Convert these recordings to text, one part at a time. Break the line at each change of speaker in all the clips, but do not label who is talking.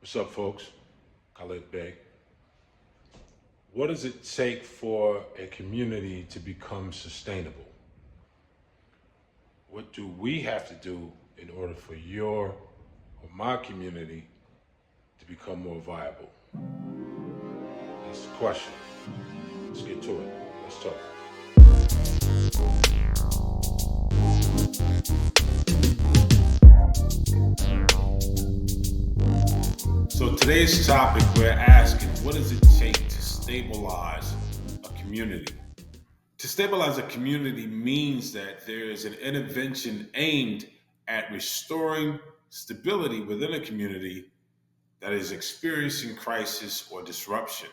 What's up, folks? Khalid Bey. What does it take for a community to become sustainable? What do we have to do in order for your or my community to become more viable? That's the question. Let's get to it. Let's talk. So today's topic, we're asking, what does it take to stabilize a community? To stabilize a community means that there is an intervention aimed at restoring stability within a community that is experiencing crisis or disruption.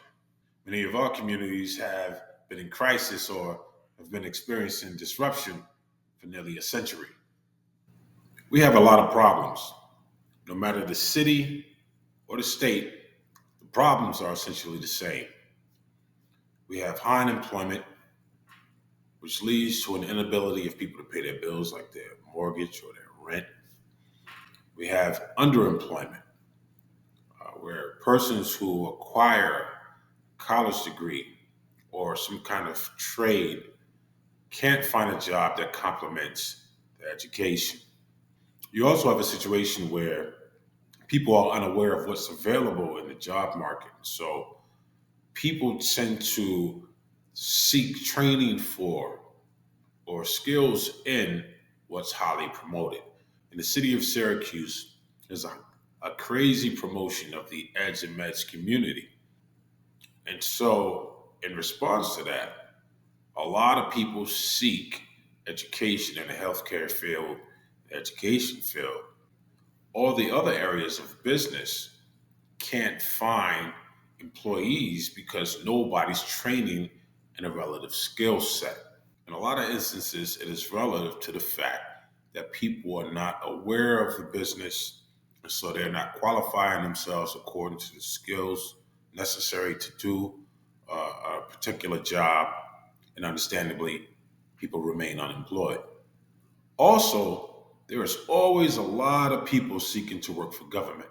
Many of our communities have been in crisis or have been experiencing disruption for nearly a century. We have a lot of problems. No matter the city or the state, the problems are essentially the same. We have high unemployment, which leads to an inability of people to pay their bills, like their mortgage or their rent. We have underemployment, where persons who acquire a college degree or some kind of trade can't find a job that complements their education. You also have a situation where people are unaware of what's available in the job market. So people tend to seek training for or skills in what's highly promoted. In the city of Syracuse, there's a crazy promotion of the eds and meds community. And so, in response to that, a lot of people seek education in the healthcare field, the education field. All the other areas of business can't find employees because nobody's training in a relative skill set. In a lot of instances, it is relative to the fact that people are not aware of the business, and so they're not qualifying themselves according to the skills necessary to do a particular job, and understandably, people remain unemployed. Also, there is always a lot of people seeking to work for government.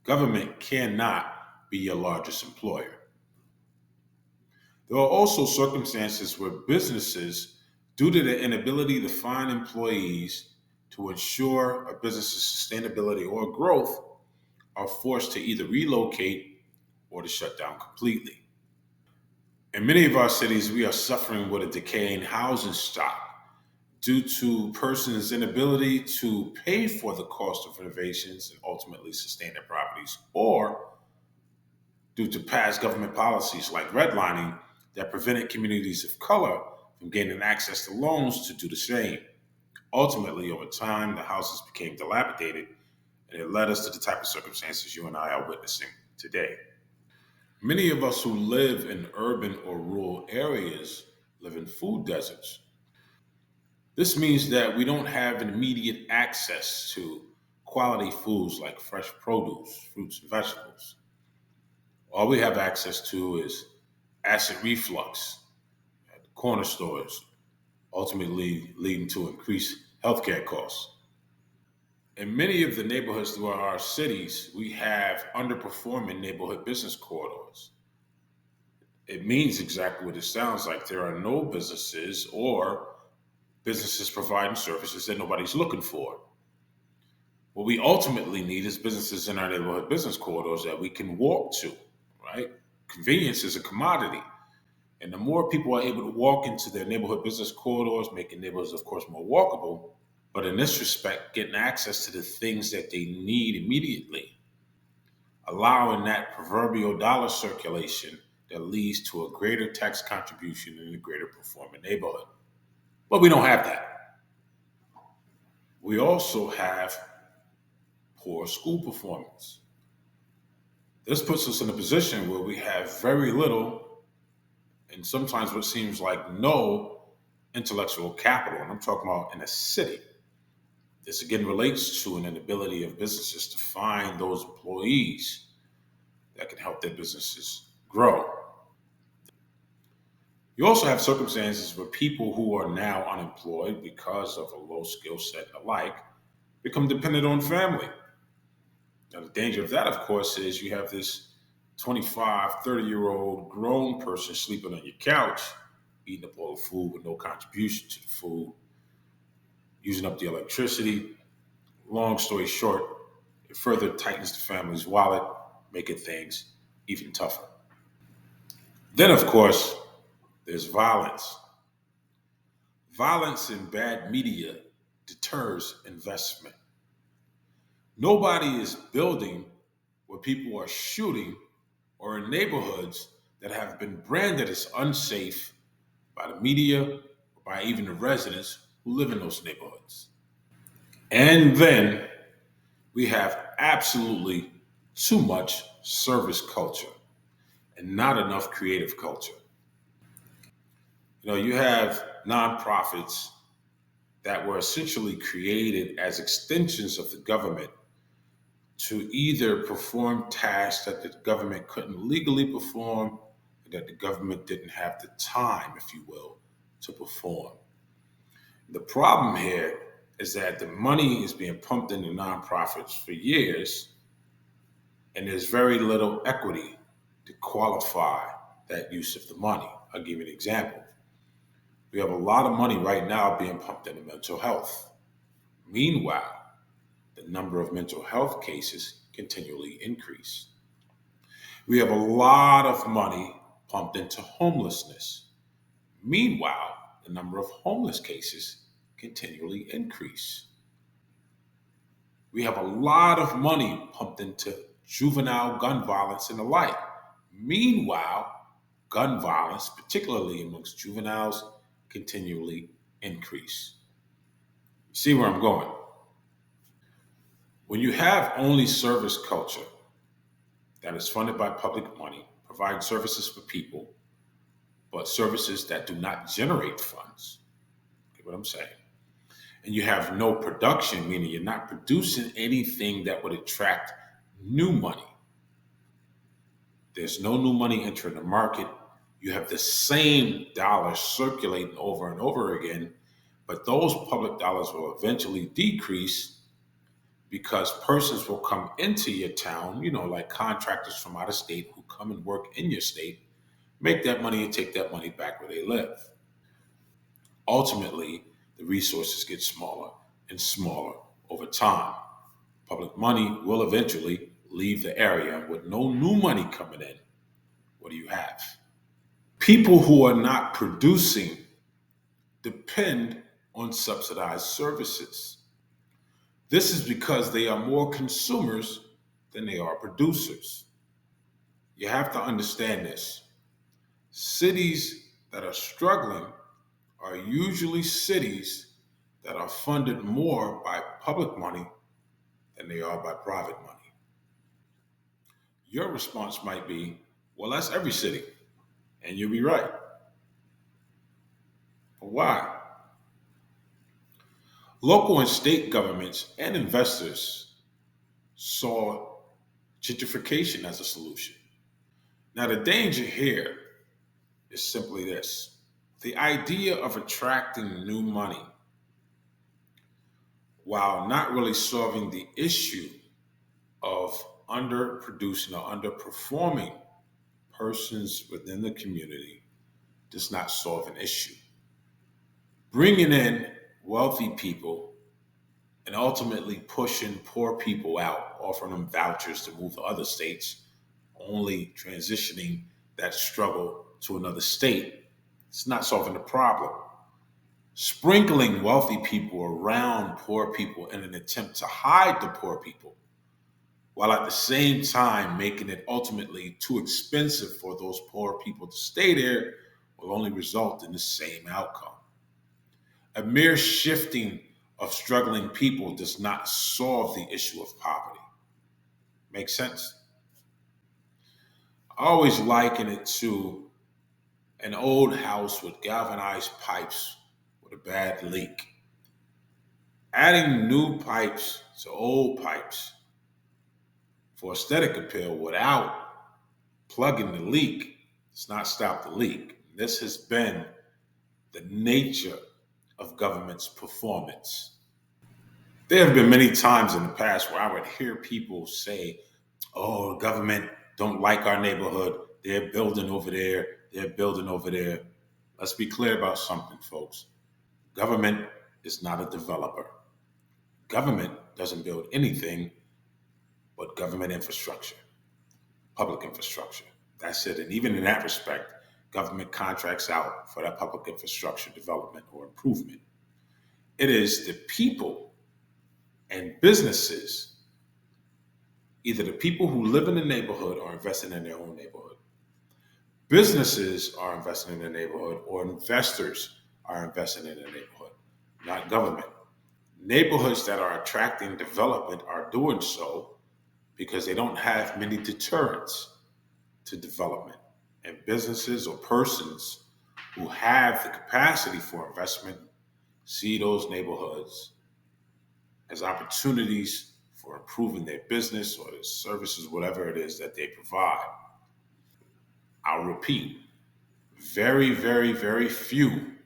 Government cannot be your largest employer. There are also circumstances where businesses, due to their inability to find employees to ensure a business's sustainability or growth, are forced to either relocate or to shut down completely. In many of our cities, we are suffering with a decaying housing stock due to persons' inability to pay for the cost of renovations and ultimately sustain their properties, or due to past government policies like redlining that prevented communities of color from gaining access to loans to do the same. Ultimately, over time, the houses became dilapidated, and it led us to the type of circumstances you and I are witnessing today. Many of us who live in urban or rural areas live in food deserts. This means that we don't have immediate access to quality foods like fresh produce, fruits, and vegetables. All we have access to is acid reflux at the corner stores, ultimately leading to increased healthcare costs. In many of the neighborhoods throughout our cities, we have underperforming neighborhood business corridors. It means exactly what it sounds like. There are no businesses or businesses providing services that nobody's looking for. What we ultimately need is businesses in our neighborhood business corridors that we can walk to, right? Convenience is a commodity. And the more people are able to walk into their neighborhood business corridors, making neighborhoods, of course, more walkable, but in this respect, getting access to the things that they need immediately, allowing that proverbial dollar circulation that leads to a greater tax contribution in a greater performing neighborhood. But we don't have that. We also have poor school performance. This puts us in a position where we have very little and sometimes what seems like no intellectual capital. And I'm talking about in a city. This again relates to an inability of businesses to find those employees that can help their businesses grow. You also have circumstances where people who are now unemployed because of a low skill set alike become dependent on family. Now, the danger of that, of course, is you have this 25, 30-year-old grown person sleeping on your couch, eating up all the food with no contribution to the food, using up the electricity. Long story short, it further tightens the family's wallet, making things even tougher. Then, of course, there's violence. Violence and bad media deters investment. Nobody is building where people are shooting or in neighborhoods that have been branded as unsafe by the media or by even the residents who live in those neighborhoods. And then we have absolutely too much service culture and not enough creative culture. You have nonprofits that were essentially created as extensions of the government to either perform tasks that the government couldn't legally perform, that the government didn't have the time, if you will, to perform. The problem here is that the money is being pumped into nonprofits for years, and there's very little equity to qualify that use of the money. I'll give you an example. We have a lot of money right now being pumped into mental health. Meanwhile, the number of mental health cases continually increase. We have a lot of money pumped into homelessness. Meanwhile, the number of homeless cases continually increase. We have a lot of money pumped into juvenile gun violence and the like. Meanwhile, gun violence, particularly amongst juveniles, continually increase. See where I'm going? When you have only service culture that is funded by public money, provide services for people, but services that do not generate funds, get what I'm saying? And you have no production, meaning you're not producing anything that would attract new money. There's no new money entering the market. You have the same dollars circulating over and over again, but those public dollars will eventually decrease because persons will come into your town, like contractors from out of state who come and work in your state, make that money and take that money back where they live. Ultimately, the resources get smaller and smaller over time. Public money will eventually leave the area with no new money coming in. What do you have? People who are not producing depend on subsidized services. This is because they are more consumers than they are producers. You have to understand this. Cities that are struggling are usually cities that are funded more by public money than they are by private money. Your response might be, well, that's every city. And you'll be right. But why? Local and state governments and investors saw gentrification as a solution. Now, the danger here is simply this: the idea of attracting new money while not really solving the issue of underproducing or underperforming persons within the community does not solve an issue. Bringing in wealthy people and ultimately pushing poor people out, offering them vouchers to move to other states, only transitioning that struggle to another state, it's not solving the problem. Sprinkling wealthy people around poor people in an attempt to hide the poor people, while at the same time making it ultimately too expensive for those poor people to stay there, will only result in the same outcome. A mere shifting of struggling people does not solve the issue of poverty. Make sense? I always liken it to an old house with galvanized pipes with a bad leak. Adding new pipes to old pipes for aesthetic appeal without plugging the leak does not stop the leak. This has been the nature of government's performance. There have been many times in the past where I would hear people say, "Oh, the government don't like our neighborhood. They're building over there. They're building over there." Let's be clear about something, folks. Government is not a developer. Government doesn't build anything but government infrastructure, public infrastructure. That's it. And even in that respect, government contracts out for that public infrastructure development or improvement. It is the people and businesses, either the people who live in the neighborhood are investing in their own neighborhood. Businesses are investing in their neighborhood, or investors are investing in their neighborhood, not government. Neighborhoods that are attracting development are doing so because they don't have many deterrents to development. And businesses or persons who have the capacity for investment see those neighborhoods as opportunities for improving their business or their services, whatever it is that they provide. I'll repeat, very, very, very few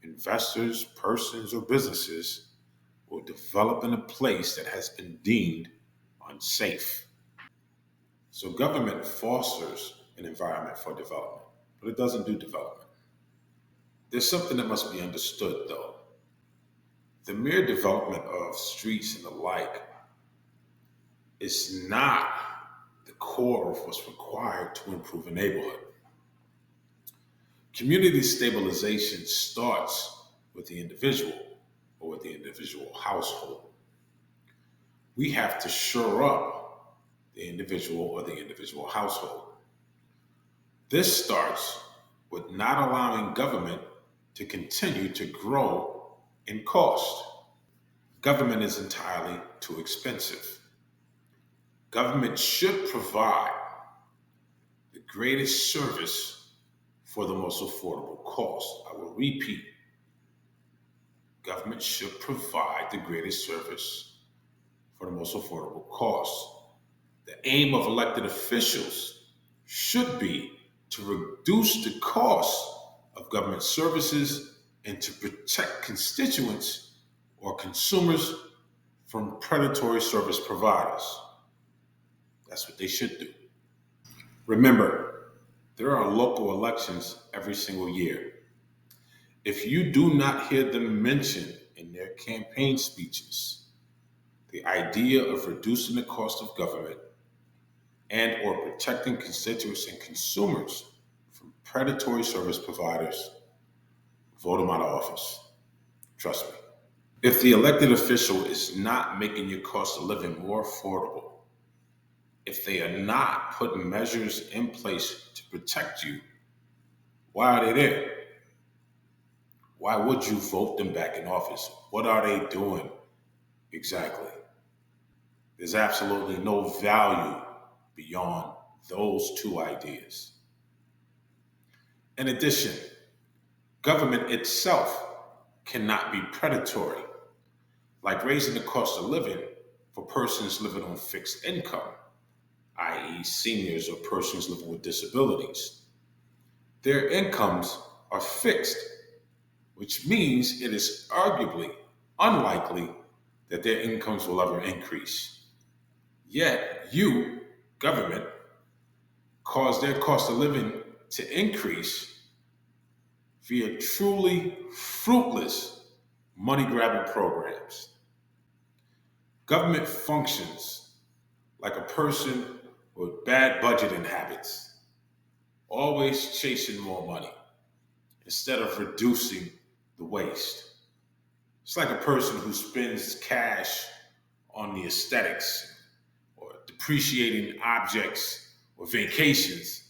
investors, persons, or businesses will develop in a place that has been deemed unsafe. So government fosters an environment for development, but it doesn't do development. There's something that must be understood, though. The mere development of streets and the like is not the core of what's required to improve a neighborhood. Community stabilization starts with the individual or with the individual household. We have to shore up the individual or the individual household. This starts with not allowing government to continue to grow in cost. Government is entirely too expensive. Government should provide the greatest service for the most affordable cost. I will repeat, government should provide the greatest service for the most affordable cost. The aim of elected officials should be to reduce the cost of government services and to protect constituents or consumers from predatory service providers. That's what they should do. Remember, there are local elections every single year. If you do not hear them mention in their campaign speeches the idea of reducing the cost of government and or protecting constituents and consumers from predatory service providers, vote them out of office. Trust me. If the elected official is not making your cost of living more affordable, if they are not putting measures in place to protect you, why are they there? Why would you vote them back in office? What are they doing exactly? There's absolutely no value beyond those two ideas. In addition, government itself cannot be predatory, like raising the cost of living for persons living on fixed income, i.e., seniors or persons living with disabilities. Their incomes are fixed, which means it is arguably unlikely that their incomes will ever increase. Yet, you, government, cause their cost of living to increase via truly fruitless money grabbing programs. Government functions like a person with bad budgeting habits, always chasing more money instead of reducing the waste. It's like a person who spends cash on the aesthetics or depreciating objects or vacations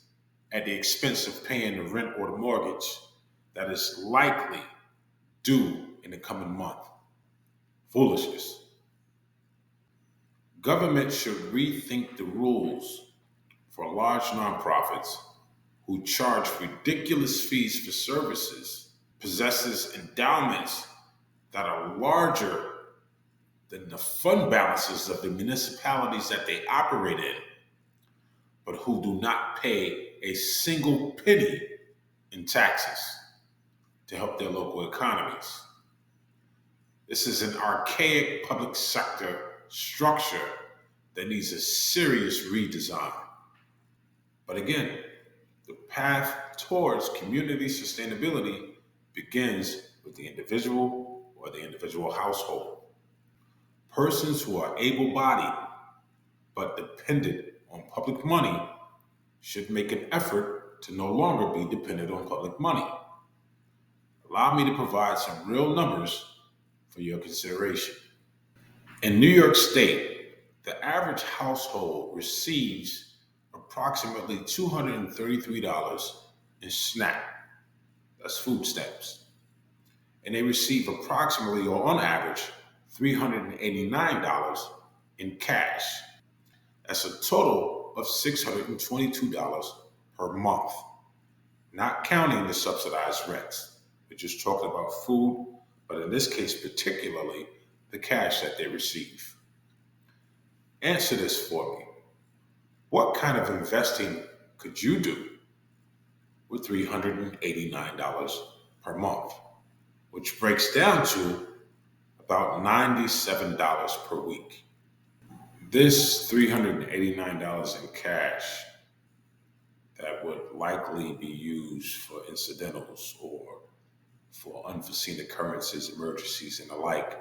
at the expense of paying the rent or the mortgage that is likely due in the coming month. Foolishness. Government should rethink the rules for large nonprofits who charge ridiculous fees for services, possesses endowments that are larger than the fund balances of the municipalities that they operate in, but who do not pay a single penny in taxes to help their local economies. This is an archaic public sector structure that needs a serious redesign. But again, the path towards community sustainability begins with the individual or the individual household. Persons who are able bodied but dependent on public money should make an effort to no longer be dependent on public money. Allow me to provide some real numbers for your consideration. In New York State, the average household receives approximately $233 in SNAP, that's food stamps, and they receive approximately, or on average, $389 in cash. That's a total of $622 per month, not counting the subsidized rents. We're just talking about food, but in this case, particularly the cash that they receive. Answer this for me. What kind of investing could you do with $389 per month, which breaks down to about $97 per week? This $389 in cash that would likely be used for incidentals or for unforeseen occurrences, emergencies, and the like.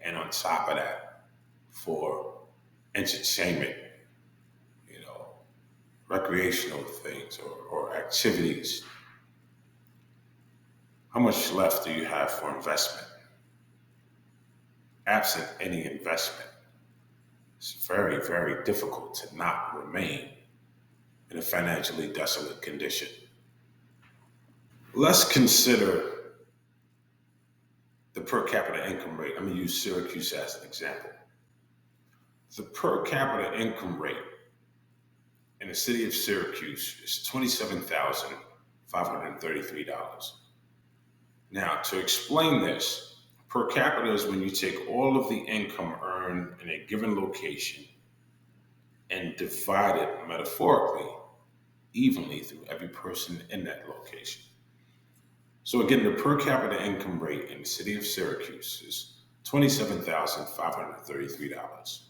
And on top of that, for entertainment, you know, recreational things or activities. How much left do you have for investment? Absent any investment, it's very, very difficult to not remain in a financially desolate condition. Let's consider the per capita income rate. I'm going to use Syracuse as an example. The per capita income rate in the city of Syracuse is $27,533. Now, to explain this, per capita is when you take all of the income earned in a given location and divide it metaphorically evenly through every person in that location. So again, the per capita income rate in the city of Syracuse is $27,533,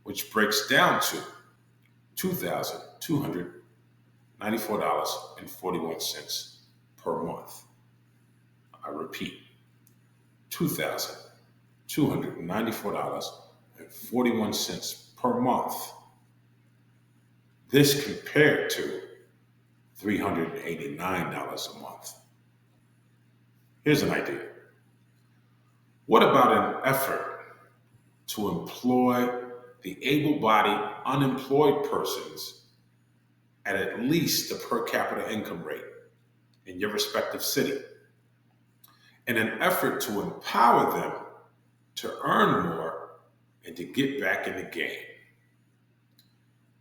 which breaks down to $2,294.41 per month. I repeat, $2,294.41 per month. This compared to $389 a month. Here's an idea. What about an effort to employ the able bodied unemployed persons at least the per capita income rate in your respective city, in an effort to empower them to earn more and to get back in the game?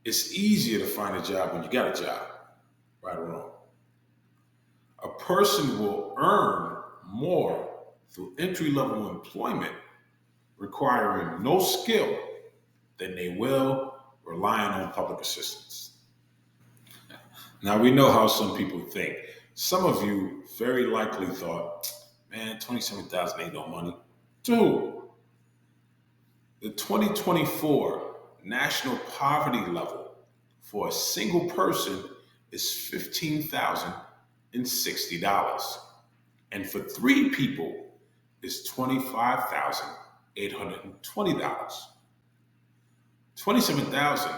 It's easier to find a job when you got a job, right or wrong. A person will earn more through entry level employment requiring no skill than they will relying on public assistance. Now, we know how some people think. Some of you very likely thought, man, 27,000 ain't no money. Dude, the 2024 national poverty level for a single person is $15,060. And for three people is $25,820. 27,000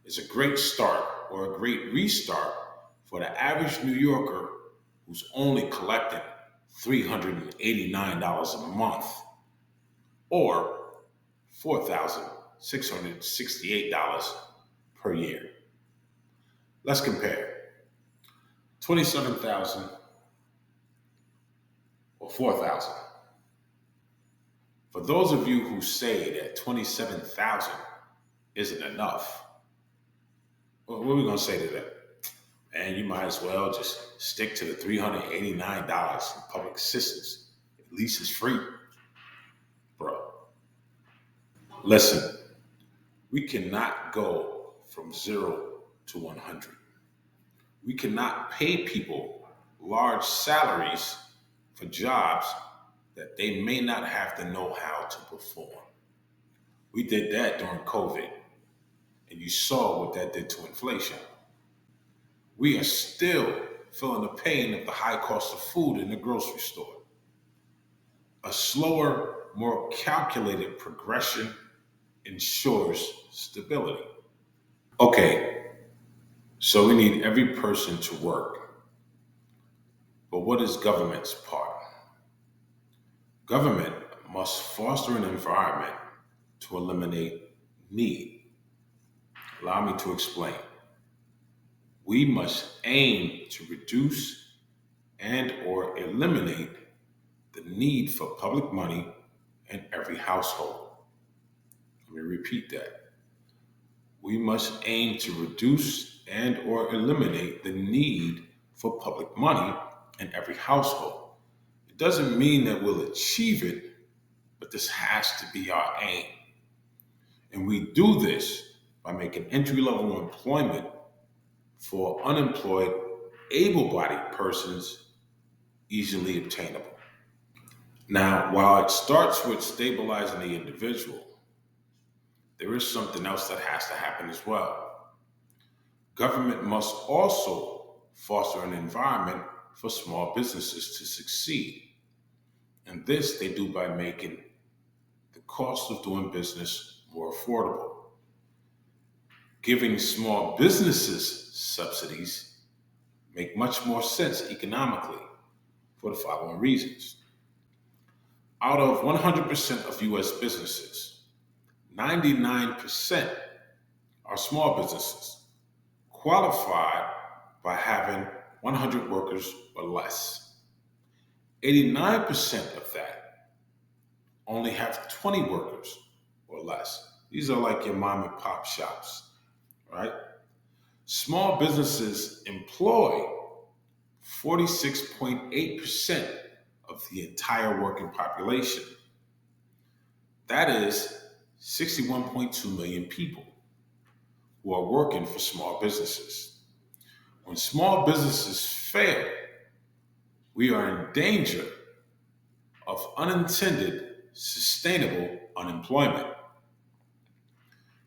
is a great start or a great restart for the average New Yorker who's only collecting $389 a month or $4,668 per year. Let's compare 27,000 or 4,000. For those of you who say that 27,000 isn't enough, well, what are we going to say to that? Man, you might as well just stick to the $389 in public assistance. At least it's free. Bro, listen, we cannot go from 0 to 100. We cannot pay people large salaries for jobs that they may not have the know-how to perform. We did that during COVID, and you saw what that did to inflation. We are still feeling the pain of the high cost of food in the grocery store. A slower, more calculated progression ensures stability. Okay, so we need every person to work. But what is government's part? Government must foster an environment to eliminate need. Allow me to explain. We must aim to reduce and or eliminate the need for public money in every household. Let me repeat that. We must aim to reduce and or eliminate the need for public money in every household. It doesn't mean that we'll achieve it, but this has to be our aim. And we do this by making entry level employment for unemployed, able bodied persons easily obtainable. Now, while it starts with stabilizing the individual, there is something else that has to happen as well. Government must also foster an environment for small businesses to succeed. And this they do by making the cost of doing business more affordable. Giving small businesses subsidies make much more sense economically for the following reasons. Out of 100% of US businesses, 99% are small businesses qualified by having 100 workers or less. 89% of that only have 20 workers or less. These are like your mom and pop shops, right? Small businesses employ 46.8% of the entire working population. That is 61.2 million people who are working for small businesses. When small businesses fail, we are in danger of unintended, sustainable unemployment.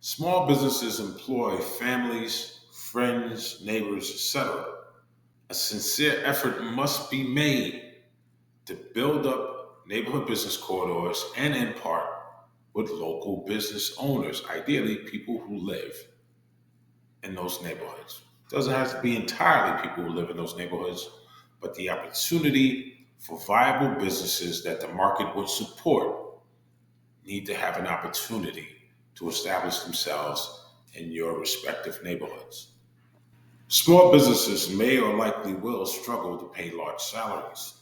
Small businesses employ families, friends, neighbors, etc. A sincere effort must be made to build up neighborhood business corridors and in part with local business owners, ideally people who live in those neighborhoods. It doesn't have to be entirely people who live in those neighborhoods, but the opportunity for viable businesses that the market would support need to have an opportunity to establish themselves in your respective neighborhoods. Small businesses may or likely will struggle to pay large salaries.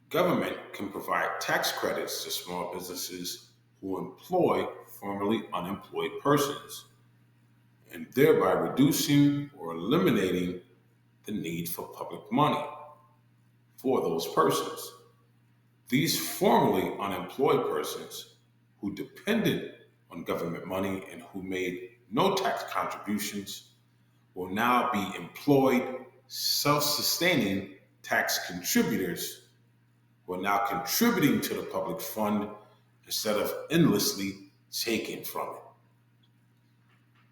Government can provide tax credits to small businesses who employ formerly unemployed persons, and thereby reducing or eliminating the need for public money for those persons. These formerly unemployed persons who depended on government money and who made no tax contributions will now be employed, self sustaining tax contributors who are now contributing to the public fund instead of endlessly taking from it.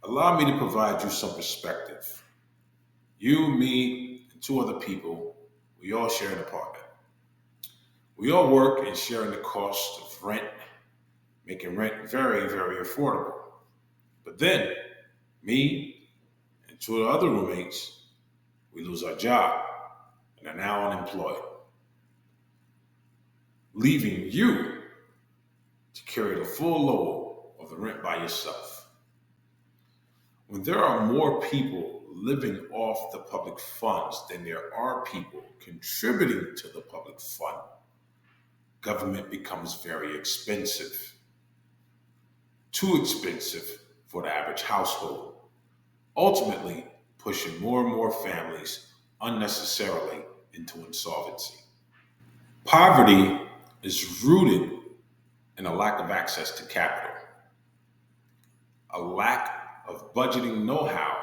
Allow me to provide you some perspective. You, me, and two other people, we all share an apartment. We all work and share in the cost of rent, making rent very, very affordable. But then, me and two of the other roommates, we lose our job and are now unemployed, leaving you to carry the full load of the rent by yourself. When there are more people living off the public funds than there are people contributing to the public fund, government becomes very expensive, too expensive for the average household, ultimately pushing more and more families unnecessarily into insolvency. Poverty is rooted in a lack of access to capital, a lack of budgeting know-how,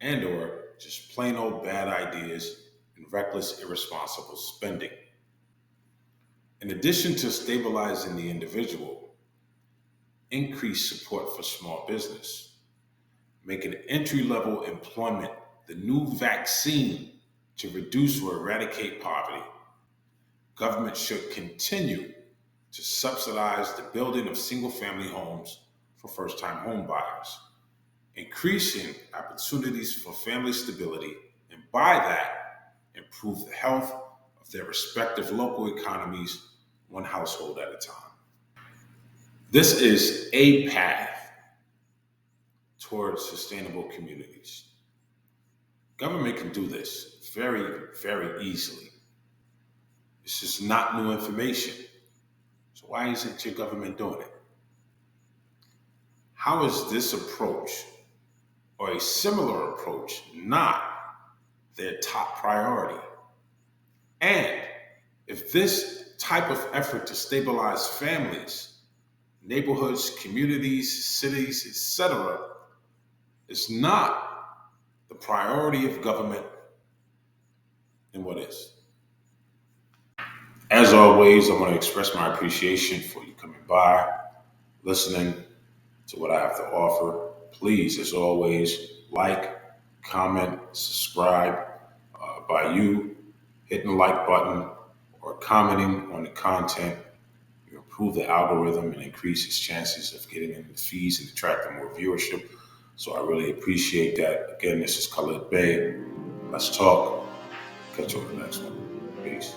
and or just plain old bad ideas and reckless irresponsible spending. In addition to stabilizing the individual, increase support for small business, making entry level employment the new vaccine to reduce or eradicate poverty. Government should continue to subsidize the building of single family homes for first time home buyers, increasing opportunities for family stability, and by that, improve the health of their respective local economies one household at a time. This is a path towards sustainable communities. Government can do this very, very easily. This is not new information. So why isn't your government doing it? How is this approach or a similar approach not their top priority? And if this type of effort to stabilize families, neighborhoods, communities, cities, etc., is not the priority of government, then what is? As always, I want to express my appreciation for you coming by, listening to what I have to offer. Please, as always, like, comment, subscribe. By you hitting the like button or commenting on the content, you improve the algorithm and increase its chances of getting in the feeds and attracting more viewership. So I really appreciate that. Again, this is Khalid Bey. Let's talk. Catch you on the next one. Peace.